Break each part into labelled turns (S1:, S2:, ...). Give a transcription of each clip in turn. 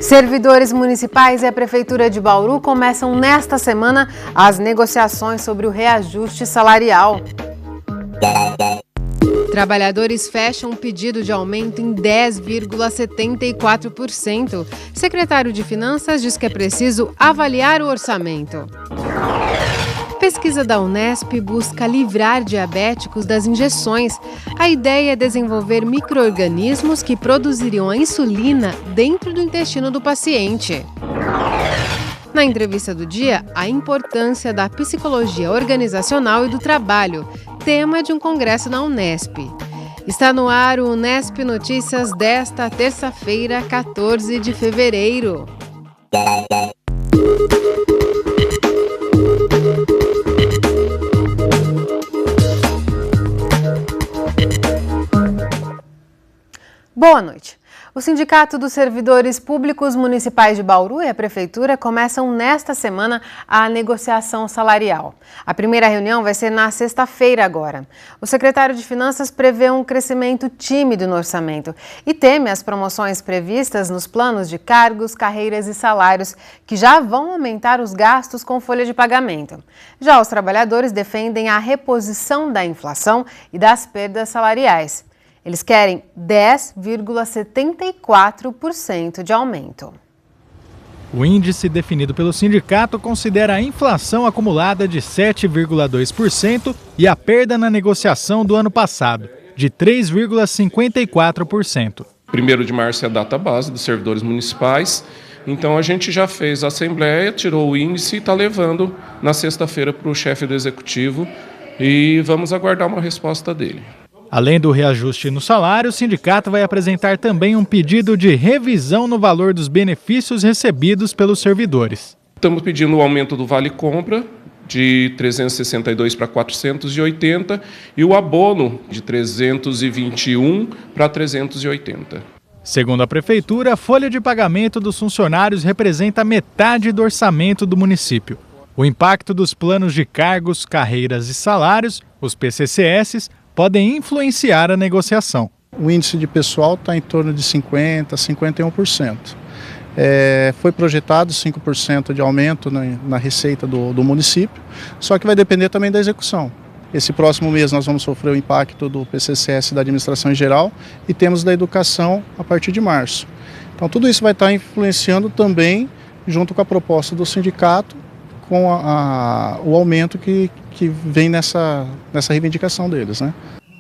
S1: Servidores municipais e a Prefeitura de Bauru começam nesta semana as negociações sobre o reajuste salarial. Trabalhadores fecham um pedido de aumento em 10,74%. Secretário de Finanças diz que é preciso avaliar o orçamento. Pesquisa da Unesp busca livrar diabéticos das injeções. A ideia é desenvolver micro-organismos que produziriam a insulina dentro do intestino do paciente. Na entrevista do dia, a importância da psicologia organizacional e do trabalho, tema de um congresso na Unesp. Está no ar o Unesp Notícias desta terça-feira, 14 de fevereiro. Boa noite. O Sindicato dos Servidores Públicos Municipais de Bauru e a Prefeitura começam nesta semana a negociação salarial. A primeira reunião vai ser na sexta-feira agora. O secretário de Finanças prevê um crescimento tímido no orçamento e teme as promoções previstas nos planos de cargos, carreiras e salários, que já vão aumentar os gastos com folha de pagamento. Já os trabalhadores defendem a reposição da inflação e das perdas salariais. Eles querem 10,74% de aumento.
S2: O índice definido pelo sindicato considera a inflação acumulada de 7,2% e a perda na negociação do ano passado, de 3,54%.
S3: 1º de março é a data base dos servidores municipais, então a gente já fez a assembleia, tirou o índice e está levando na sexta-feira para o chefe do executivo e vamos aguardar uma resposta dele.
S2: Além do reajuste no salário, o sindicato vai apresentar também um pedido de revisão no valor dos benefícios recebidos pelos servidores.
S3: Estamos pedindo o aumento do Vale Compra de 362 para 480 e o abono de 321 para 380.
S2: Segundo a Prefeitura, a folha de pagamento dos funcionários representa metade do orçamento do município. O impacto dos planos de cargos, carreiras e salários, os PCCS, podem influenciar a negociação.
S4: O índice de pessoal está em torno de 50% a 51%. Foi projetado 5% de aumento na receita do município, só que vai depender também da execução. Esse próximo mês nós vamos sofrer o impacto do PCCS da administração em geral e temos da educação a partir de março. Então tudo isso vai estar influenciando também, junto com a proposta do sindicato, com o aumento que vem nessa reivindicação deles, né?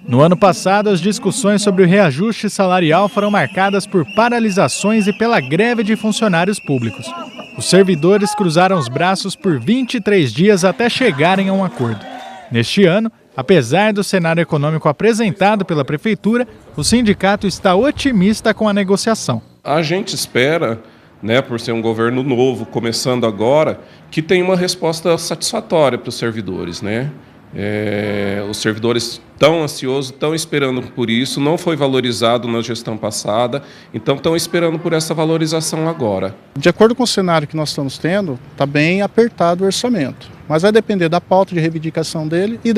S2: No ano passado, as discussões sobre o reajuste salarial foram marcadas por paralisações e pela greve de funcionários públicos. Os servidores cruzaram os braços por 23 dias até chegarem a um acordo. Neste ano, apesar do cenário econômico apresentado pela Prefeitura, o sindicato está otimista com a negociação.
S3: A gente espera, por ser um governo novo, começando agora, que tenha uma resposta satisfatória para os servidores, Os servidores estão ansiosos, estão esperando por isso, não foi valorizado na gestão passada, então estão esperando por essa valorização agora.
S4: De acordo com o cenário que nós estamos tendo, está bem apertado o orçamento, mas vai depender da pauta de reivindicação dele e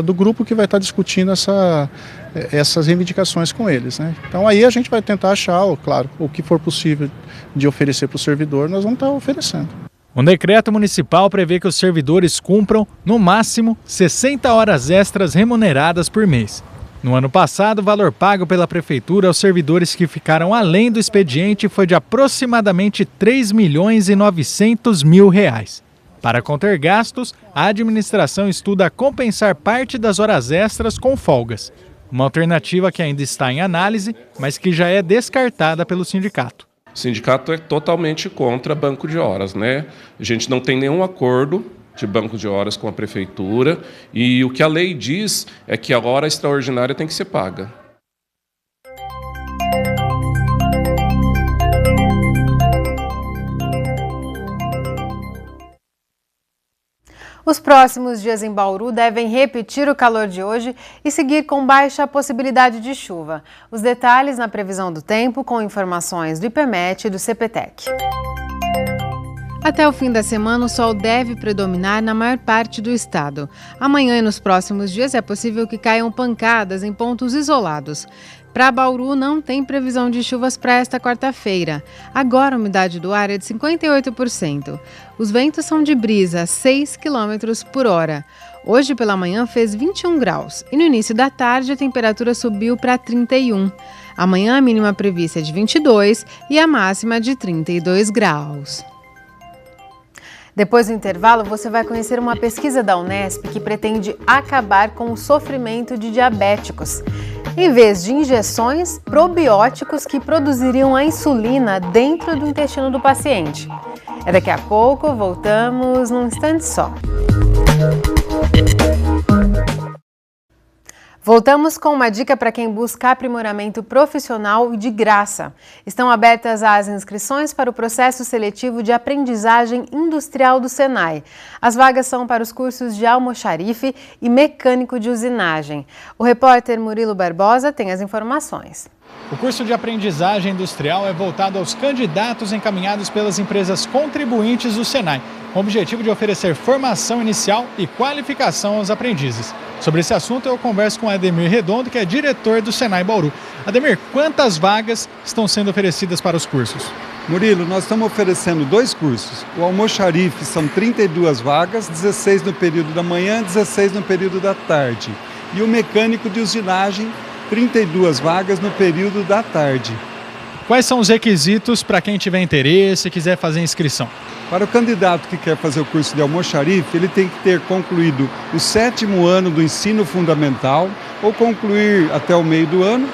S4: do grupo que vai estar discutindo essas reivindicações com eles, Então aí a gente vai tentar achar, claro, o que for possível de oferecer para o servidor, nós vamos estar oferecendo.
S2: Um decreto municipal prevê que os servidores cumpram, no máximo, 60 horas extras remuneradas por mês. No ano passado, o valor pago pela Prefeitura aos servidores que ficaram além do expediente foi de aproximadamente R$ 3.900.000. Para conter gastos, a administração estuda compensar parte das horas extras com folgas. Uma alternativa que ainda está em análise, mas que já é descartada pelo sindicato.
S3: O sindicato é totalmente contra banco de horas, A gente não tem nenhum acordo de banco de horas com a Prefeitura e o que a lei diz é que a hora extraordinária tem que ser paga.
S1: Os próximos dias em Bauru devem repetir o calor de hoje e seguir com baixa possibilidade de chuva. Os detalhes na previsão do tempo com informações do IPMET e do CPTEC. Até o fim da semana, o sol deve predominar na maior parte do estado. Amanhã e nos próximos dias é possível que caiam pancadas em pontos isolados. Para Bauru, não tem previsão de chuvas para esta quarta-feira. Agora a umidade do ar é de 58%. Os ventos são de brisa a 6 km por hora. Hoje pela manhã fez 21 graus e no início da tarde a temperatura subiu para 31. Amanhã a mínima prevista é de 22 e a máxima de 32 graus. Depois do intervalo, você vai conhecer uma pesquisa da Unesp que pretende acabar com o sofrimento de diabéticos. Em vez de injeções, probióticos que produziriam a insulina dentro do intestino do paciente. É daqui a pouco, voltamos num instante só. Voltamos com uma dica para quem busca aprimoramento profissional e de graça. Estão abertas as inscrições para o processo seletivo de aprendizagem industrial do Senai. As vagas são para os cursos de almoxarife e mecânico de usinagem. O repórter Murilo Barbosa tem as informações.
S2: O curso de aprendizagem industrial é voltado aos candidatos encaminhados pelas empresas contribuintes do Senai, com o objetivo de oferecer formação inicial e qualificação aos aprendizes. Sobre esse assunto eu converso com Ademir Redondo, que é diretor do Senai Bauru. Ademir, quantas vagas estão sendo oferecidas para os cursos?
S5: Murilo, nós estamos oferecendo 2 cursos. O almoxarife são 32 vagas, 16 no período da manhã, 16 no período da tarde. E o mecânico de usinagem, 32 vagas no período da tarde.
S2: Quais são os requisitos para quem tiver interesse e quiser fazer inscrição?
S5: Para o candidato que quer fazer o curso de almoxarife, ele tem que ter concluído o 7º ano do ensino fundamental ou concluir até o meio do ano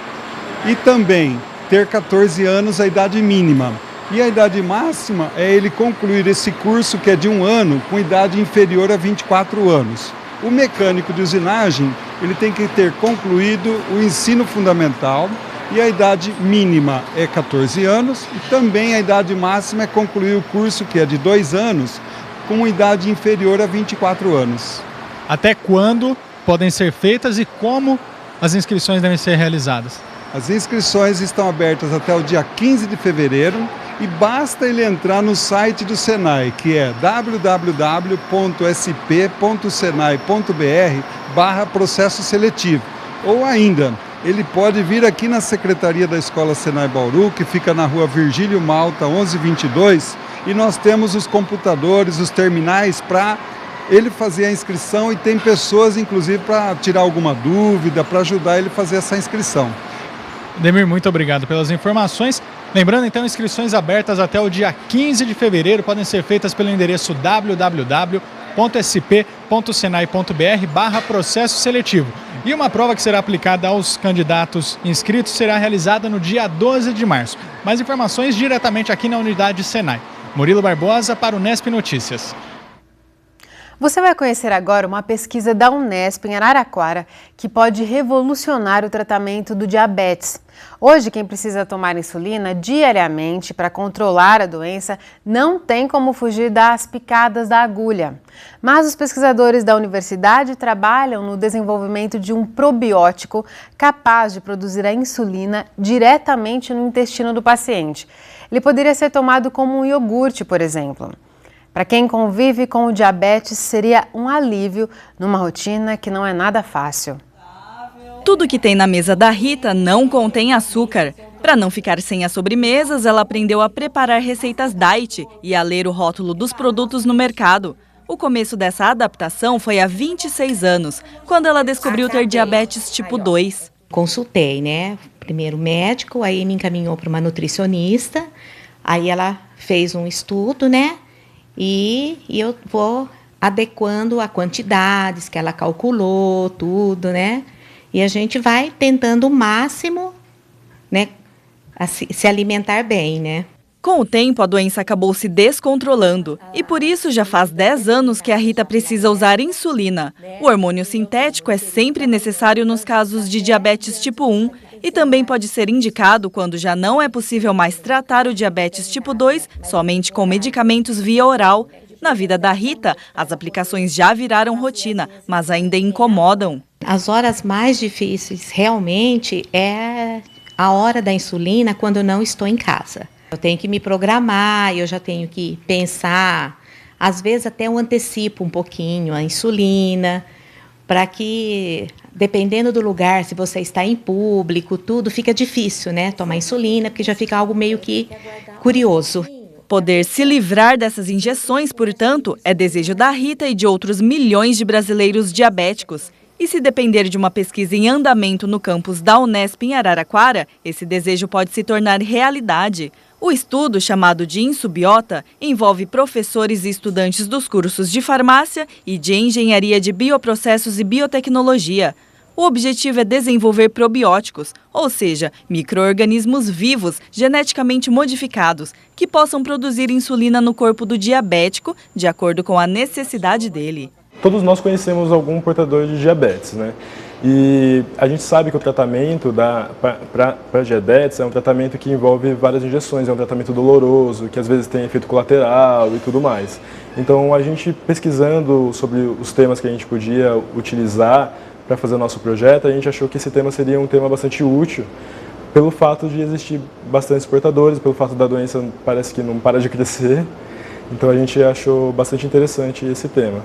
S5: e também ter 14 anos a idade mínima. E a idade máxima é ele concluir esse curso, que é de 1 ano, com idade inferior a 24 anos. O mecânico de usinagem, ele tem que ter concluído o ensino fundamental e a idade mínima é 14 anos e também a idade máxima é concluir o curso, que é de 2 anos, com idade inferior a 24 anos.
S2: Até quando podem ser feitas e como as inscrições devem ser realizadas?
S5: As inscrições estão abertas até o dia 15 de fevereiro e basta ele entrar no site do Senai, que é www.sp.senai.br/processo seletivo. Ou ainda, ele pode vir aqui na Secretaria da Escola Senai Bauru, que fica na rua Virgílio Malta, 1122, e nós temos os computadores, os terminais para ele fazer a inscrição e tem pessoas, inclusive, para tirar alguma dúvida, para ajudar ele a fazer essa inscrição.
S2: Ademir, muito obrigado pelas informações. Lembrando, então, inscrições abertas até o dia 15 de fevereiro podem ser feitas pelo endereço www.sp.senai.br/processo seletivo. E uma prova que será aplicada aos candidatos inscritos será realizada no dia 12 de março. Mais informações diretamente aqui na unidade Senai. Murilo Barbosa para o Unesp Notícias.
S1: Você vai conhecer agora uma pesquisa da Unesp em Araraquara que pode revolucionar o tratamento do diabetes. Hoje, quem precisa tomar insulina diariamente para controlar a doença não tem como fugir das picadas da agulha. Mas os pesquisadores da universidade trabalham no desenvolvimento de um probiótico capaz de produzir a insulina diretamente no intestino do paciente. Ele poderia ser tomado como um iogurte, por exemplo. Para quem convive com o diabetes, seria um alívio numa rotina que não é nada fácil.
S6: Tudo que tem na mesa da Rita não contém açúcar. Para não ficar sem as sobremesas, ela aprendeu a preparar receitas diet e a ler o rótulo dos produtos no mercado. O começo dessa adaptação foi há 26 anos, quando ela descobriu ter diabetes tipo 2.
S7: Consultei, né? Primeiro médico, aí me encaminhou para uma nutricionista, aí ela fez um estudo, né? E eu vou adequando a quantidades que ela calculou, tudo, né? E a gente vai tentando o máximo, né? Se alimentar bem, né?
S6: Com o tempo, a doença acabou se descontrolando. E por isso já faz 10 anos que a Rita precisa usar insulina. O hormônio sintético é sempre necessário nos casos de diabetes tipo 1 e também pode ser indicado quando já não é possível mais tratar o diabetes tipo 2 somente com medicamentos via oral. Na vida da Rita, as aplicações já viraram rotina, mas ainda incomodam.
S7: As horas mais difíceis realmente é a hora da insulina quando eu não estou em casa. Eu tenho que me programar, eu já tenho que pensar, às vezes até eu antecipo um pouquinho a insulina, para que, dependendo do lugar, se você está em público, tudo fica difícil, né? Tomar insulina, porque já fica algo meio que curioso.
S6: Poder se livrar dessas injeções, portanto, é desejo da Rita e de outros milhões de brasileiros diabéticos. E se depender de uma pesquisa em andamento no campus da Unesp em Araraquara, esse desejo pode se tornar realidade. O estudo, chamado de Insubiota, envolve professores e estudantes dos cursos de farmácia e de engenharia de bioprocessos e biotecnologia. O objetivo é desenvolver probióticos, ou seja, micro-organismos vivos geneticamente modificados, que possam produzir insulina no corpo do diabético, de acordo com a necessidade dele.
S8: Todos nós conhecemos algum portador de diabetes, né? E a gente sabe que o tratamento para diabetes é um tratamento que envolve várias injeções, é um tratamento doloroso, que às vezes tem efeito colateral e tudo mais. Então, a gente pesquisando sobre os temas que a gente podia utilizar para fazer o nosso projeto, a gente achou que esse tema seria um tema bastante útil, pelo fato de existir bastantes portadores, pelo fato da doença parece que não para de crescer. Então, a gente achou bastante interessante esse tema.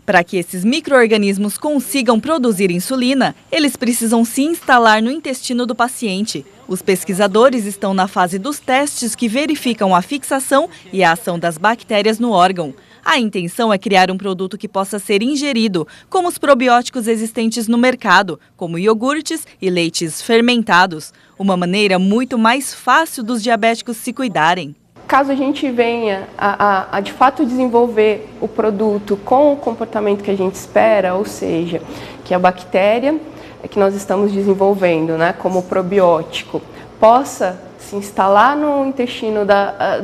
S6: Para que esses micro-organismos consigam produzir insulina, eles precisam se instalar no intestino do paciente. Os pesquisadores estão na fase dos testes que verificam a fixação e a ação das bactérias no órgão. A intenção é criar um produto que possa ser ingerido, como os probióticos existentes no mercado, como iogurtes e leites fermentados. Uma maneira muito mais fácil dos diabéticos se cuidarem.
S9: Caso a gente venha a de fato desenvolver o produto com o comportamento que a gente espera, ou seja, que a bactéria que nós estamos desenvolvendo, né, como probiótico, possa se instalar no intestino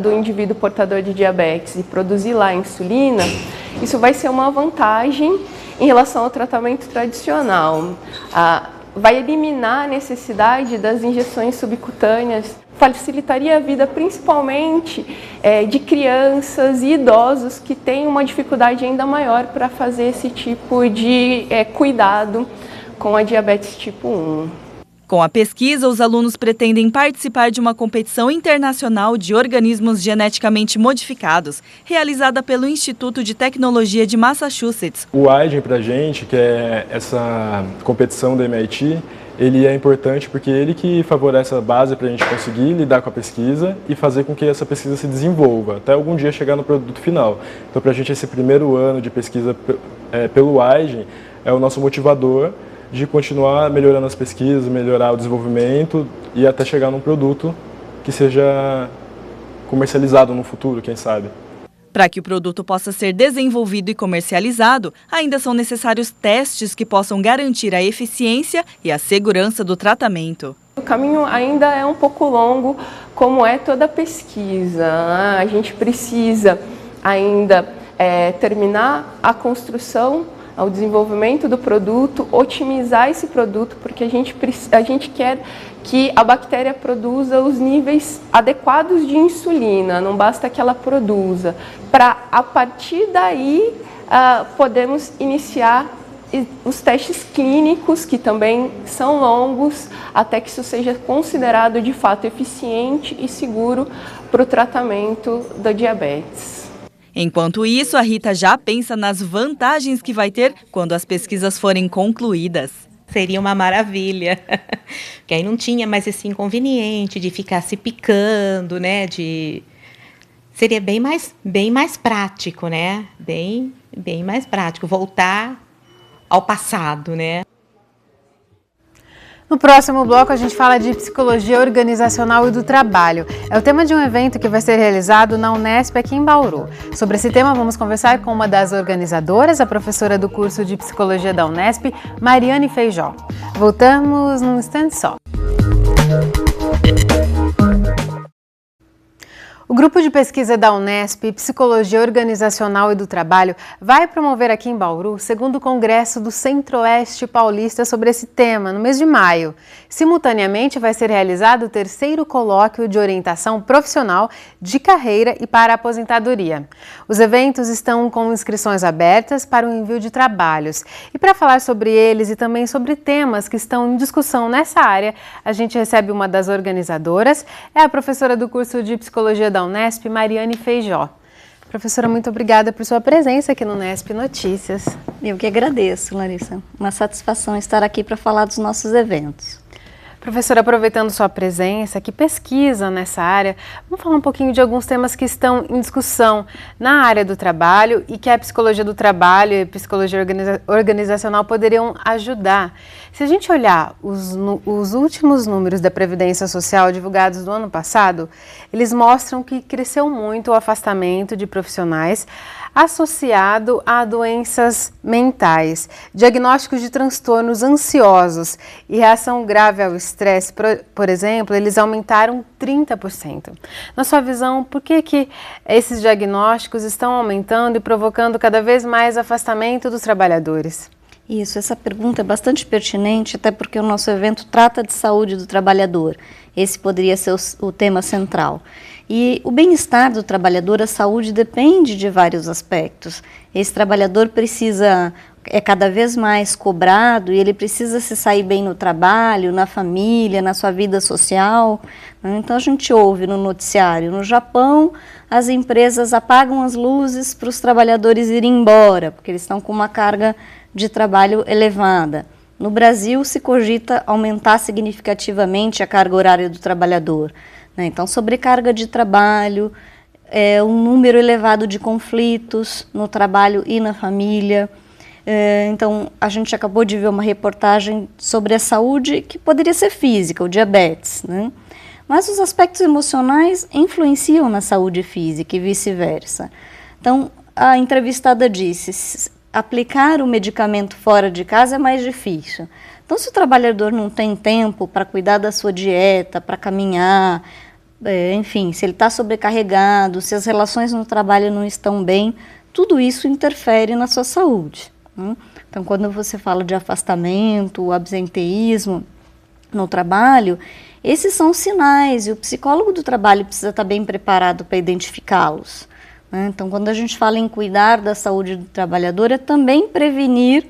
S9: do indivíduo portador de diabetes e produzir lá a insulina, isso vai ser uma vantagem em relação ao tratamento tradicional. Vai eliminar a necessidade das injeções subcutâneas, facilitaria a vida principalmente de crianças e idosos que têm uma dificuldade ainda maior para fazer esse tipo de cuidado com a diabetes tipo 1.
S6: Com a pesquisa, os alunos pretendem participar de uma competição internacional de organismos geneticamente modificados, realizada pelo Instituto de Tecnologia de Massachusetts.
S8: O IGEN, para a gente, que é essa competição do MIT, ele é importante porque ele que favorece a base para a gente conseguir lidar com a pesquisa e fazer com que essa pesquisa se desenvolva, até algum dia chegar no produto final. Então, para a gente, esse primeiro ano de pesquisa pelo IGEN é o nosso motivador de continuar melhorando as pesquisas, melhorar o desenvolvimento e até chegar num produto que seja comercializado no futuro, quem sabe.
S6: Para que o produto possa ser desenvolvido e comercializado, ainda são necessários testes que possam garantir a eficiência e a segurança do tratamento.
S9: O caminho ainda é um pouco longo, como é toda pesquisa. A gente precisa ainda terminar a construção, o desenvolvimento do produto, otimizar esse produto, porque a gente quer que a bactéria produza os níveis adequados de insulina, não basta que ela produza. Para, a partir daí, podemos iniciar os testes clínicos, que também são longos, até que isso seja considerado de fato eficiente e seguro para o tratamento da diabetes.
S6: Enquanto isso, a Rita já pensa nas vantagens que vai ter quando as pesquisas forem concluídas.
S7: Seria uma maravilha, porque aí não tinha mais esse inconveniente de ficar se picando, né? Seria bem mais prático, né? Bem mais prático, voltar ao passado, né?
S1: No próximo bloco, a gente fala de psicologia organizacional e do trabalho. É o tema de um evento que vai ser realizado na Unesp aqui em Bauru. Sobre esse tema, vamos conversar com uma das organizadoras, a professora do curso de psicologia da Unesp, Mariane Feijó. Voltamos num instante só. O grupo de pesquisa da Unesp, Psicologia Organizacional e do Trabalho, vai promover aqui em Bauru o segundo congresso do Centro-Oeste Paulista sobre esse tema, no mês de maio. Simultaneamente, vai ser realizado o terceiro colóquio de orientação profissional de carreira e para a aposentadoria. Os eventos estão com inscrições abertas para o envio de trabalhos. E para falar sobre eles e também sobre temas que estão em discussão nessa área, a gente recebe uma das organizadoras, é a professora do curso de Psicologia da Unesp, Mariane Feijó. Professora, muito obrigada por sua presença aqui no Unesp Notícias.
S10: Eu que agradeço, Larissa. Uma satisfação estar aqui para falar dos nossos eventos.
S1: Professora, aproveitando sua presença, que pesquisa nessa área, vamos falar um pouquinho de alguns temas que estão em discussão na área do trabalho e que a psicologia do trabalho e a psicologia organizacional poderiam ajudar. Se a gente olhar os últimos números da Previdência Social divulgados do ano passado, eles mostram que cresceu muito o afastamento de profissionais associado a doenças mentais, diagnósticos de transtornos ansiosos e reação grave ao estresse, por exemplo, eles aumentaram 30%. Na sua visão, por que esses diagnósticos estão aumentando e provocando cada vez mais afastamento dos trabalhadores?
S10: Isso, essa pergunta é bastante pertinente, até porque o nosso evento trata de saúde do trabalhador. Esse poderia ser o tema central. E o bem-estar do trabalhador, a saúde, depende de vários aspectos. Esse trabalhador é cada vez mais cobrado e ele precisa se sair bem no trabalho, na família, na sua vida social. Então a gente ouve no noticiário, no Japão, as empresas apagam as luzes para os trabalhadores irem embora, porque eles estão com uma carga de trabalho elevada. No Brasil, se cogita aumentar significativamente a carga horária do trabalhador. Então, sobrecarga de trabalho, um número elevado de conflitos no trabalho e na família. Então, a gente acabou de ver uma reportagem sobre a saúde que poderia ser física, o diabetes, né? Mas os aspectos emocionais influenciam na saúde física e vice-versa. Então, a entrevistada disse: aplicar o medicamento fora de casa é mais difícil. Então, se o trabalhador não tem tempo para cuidar da sua dieta, para caminhar, enfim, se ele está sobrecarregado, se as relações no trabalho não estão bem, tudo isso interfere na sua saúde. Então, quando você fala de afastamento, absenteísmo no trabalho, esses são sinais e o psicólogo do trabalho precisa estar bem preparado para identificá-los. Então, quando a gente fala em cuidar da saúde do trabalhador, é também prevenir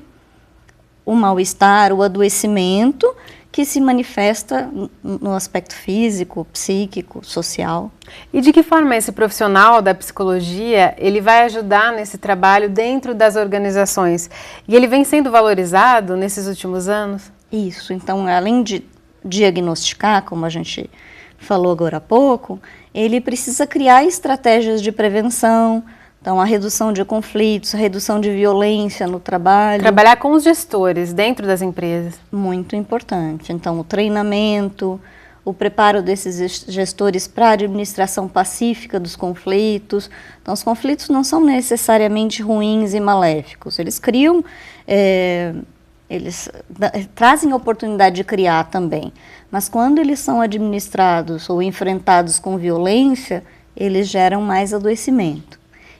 S10: o mal-estar, o adoecimento, que se manifesta no aspecto físico, psíquico, social.
S1: E de que forma esse profissional da psicologia, ele vai ajudar nesse trabalho dentro das organizações? E ele vem sendo valorizado nesses últimos anos?
S10: Isso, então, além de diagnosticar, como a gente falou agora há pouco, ele precisa criar estratégias de prevenção, então a redução de conflitos, a redução de violência no trabalho.
S1: Trabalhar com os gestores dentro das empresas.
S10: Muito importante. Então o treinamento, o preparo desses gestores para a administração pacífica dos conflitos. Então os conflitos não são necessariamente ruins e maléficos, eles criam, eles trazem a oportunidade de criar também. Mas quando eles são administrados ou enfrentados com violência, eles geram mais adoecimento.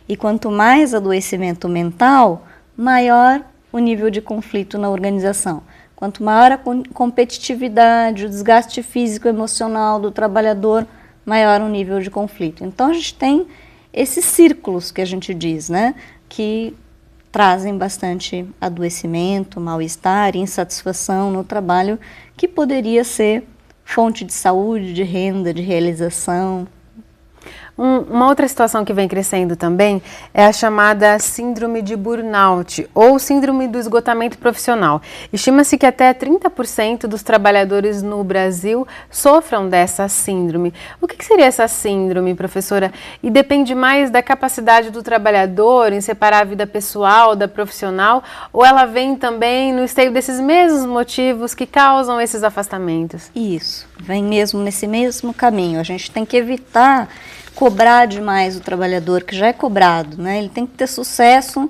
S10: E quanto mais adoecimento mental, maior o nível de conflito na organização. Quanto maior a competitividade, o desgaste físico e emocional do trabalhador, maior o nível de conflito. Então a gente tem esses círculos que a gente diz, né, que trazem bastante adoecimento, mal-estar, insatisfação no trabalho, que poderia ser fonte de saúde, de renda, de realização.
S1: Uma outra situação que vem crescendo também é a chamada síndrome de burnout ou síndrome do esgotamento profissional. Estima-se que até 30% dos trabalhadores no Brasil sofram dessa síndrome. O que seria essa síndrome, professora? E depende mais da capacidade do trabalhador em separar a vida pessoal da profissional, ou ela vem também no esteio desses mesmos motivos que causam esses afastamentos?
S10: Isso, vem mesmo nesse mesmo caminho. A gente tem que evitar cobrar demais o trabalhador, que já é cobrado, né? Ele tem que ter sucesso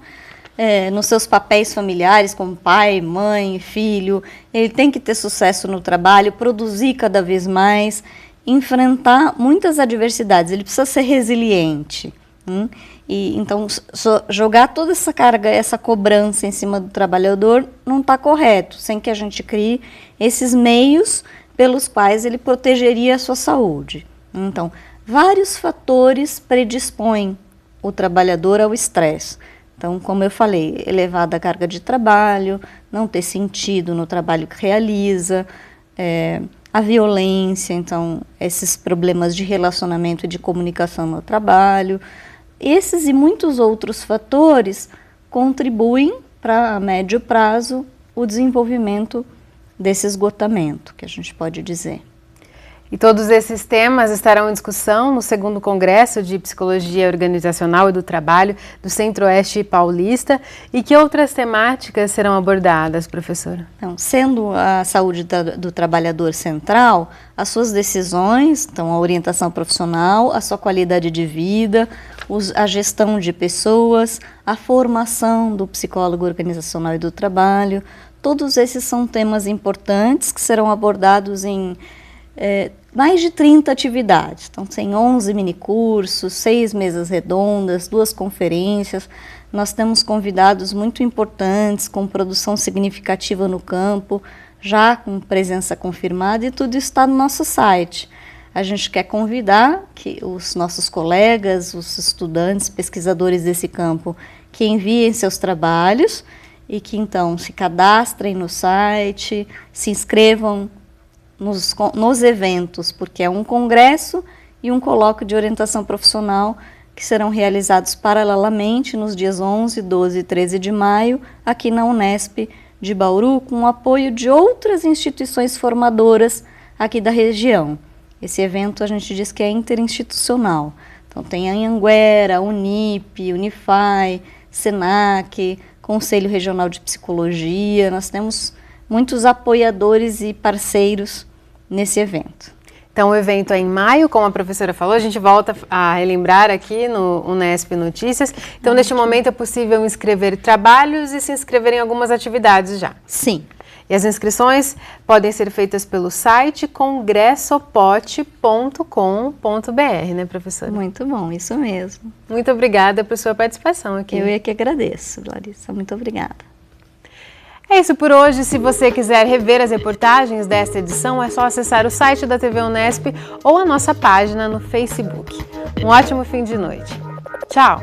S10: nos seus papéis familiares, como pai, mãe, filho. Ele tem que ter sucesso no trabalho, produzir cada vez mais, enfrentar muitas adversidades. Ele precisa ser resiliente. E então jogar toda essa carga, essa cobrança em cima do trabalhador não está correto, sem que a gente crie esses meios pelos quais ele protegeria a sua saúde. Então, vários fatores predispõem o trabalhador ao estresse. Então, como eu falei, elevada carga de trabalho, não ter sentido no trabalho que realiza, a violência, então, esses problemas de relacionamento e de comunicação no trabalho, esses e muitos outros fatores contribuem para, a médio prazo, o desenvolvimento desse esgotamento, que a gente pode dizer.
S1: E todos esses temas estarão em discussão no 2º Congresso de Psicologia Organizacional e do Trabalho do Centro-Oeste Paulista. E que outras temáticas serão abordadas, professora?
S10: Então, sendo a saúde do trabalhador central, as suas decisões, então a orientação profissional, a sua qualidade de vida, a gestão de pessoas, a formação do psicólogo organizacional e do trabalho, todos esses são temas importantes que serão abordados em mais de 30 atividades. Então, tem 11 minicursos, 6 mesas redondas, 2 conferências. Nós temos convidados muito importantes, com produção significativa no campo, já com presença confirmada, e tudo está no nosso site. A gente quer convidar que os nossos colegas, os estudantes, pesquisadores desse campo, que enviem seus trabalhos e que, então, se cadastrem no site, se inscrevam nos eventos, porque é um congresso e um colóquio de orientação profissional que serão realizados paralelamente nos dias 11, 12 e 13 de maio, aqui na Unesp de Bauru, com o apoio de outras instituições formadoras aqui da região. Esse evento a gente diz que é interinstitucional. Então tem a Anhanguera, Unip, Unify, Senac, Conselho Regional de Psicologia. Nós temos muitos apoiadores e parceiros nesse evento.
S1: Então, o evento é em maio, como a professora falou, a gente volta a relembrar aqui no Unesp Notícias. Então, neste momento é possível inscrever trabalhos e se inscrever em algumas atividades já.
S10: Sim.
S1: E as inscrições podem ser feitas pelo site congressopote.com.br, né, professora?
S10: Muito bom, isso mesmo.
S1: Muito obrigada por sua participação aqui.
S10: Eu é que agradeço, Larissa. Muito obrigada.
S1: É isso por hoje. Se você quiser rever as reportagens desta edição, é só acessar o site da TV Unesp ou a nossa página no Facebook. Um ótimo fim de noite. Tchau!